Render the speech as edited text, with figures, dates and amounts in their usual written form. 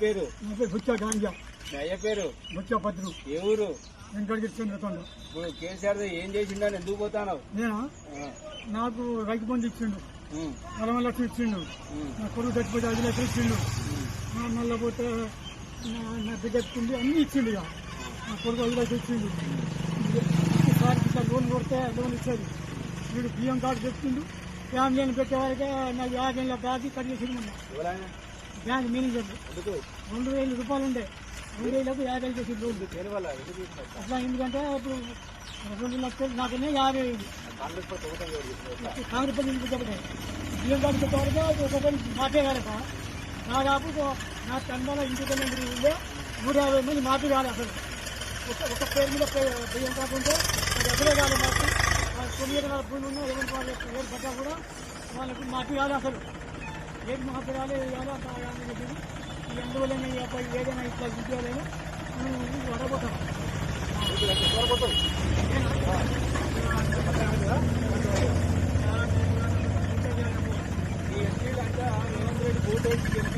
పేరు బుచ్చ గాంజా అయ్య పేరు బుచ్చ పద్రు ఏ ఊరు వెంకటగిరి చంద్రకొండ. ఇప్పుడు కేసీఆర్ ఏం చేసిండని ఎందుకు పోతావు? నేనా నాకు రైతు బంధు ఇచ్చిండు, 40 లక్షలు ఇచ్చిండు. నా కొడుకు చచ్చిపోతే 5 లక్షలు ఇచ్చిండు. మళ్ళీ పోతే నా బిడ్డ ఇచ్చింది, అన్ని ఇచ్చిండు. ఇక నా కొడుకు 5 లక్షలు ఇచ్చిండు. ఈసారి ఇట్లా లోన్ కొడితే లోన్ ఇచ్చేది. వీడు బియ్యం కార్డు తెచ్చిండు. ఫ్యామిలీని పెట్టేవారికి నాకు 50 ఏళ్ళ బాధి కట్ చేసిండు. బ్యాంక్ మేనేజర్ 2,000 రూపాయలు ఉండే, 2,000కు 50 చేసిండు లోన్. అట్లా ఎందుకంటే ఇప్పుడు 2 లక్షలు నాకనే 50 అయింది. కాంగ్రెస్ పెట్టే బియ్యం కార్డు పెట్టేవారికి ఒక్కొక్కరి మాటే కాలేక దాదాపు నా తండ్రి ఇంటికి ఉండే 150 మంది మాటే కాదు. అసలు ఒక పేరు మీద బియ్యం కార్డు ఉంటే అది ఎక్కడే కాదు. మాకు 9 ఎకరాల భూమి ఉన్నా 20 పట్టా కూడా వాళ్ళకి మాటి కాదు. అసలు ఏది మాకు రాలేదు, కాదు అంత చెప్పింది. అందువల్ల ఏదైనా ఇట్లా విద్యాలైనా వడబోతాం. ఈ ఎస్టీలు అంటే రేవంత్ రెడ్డి ఓటు వేసి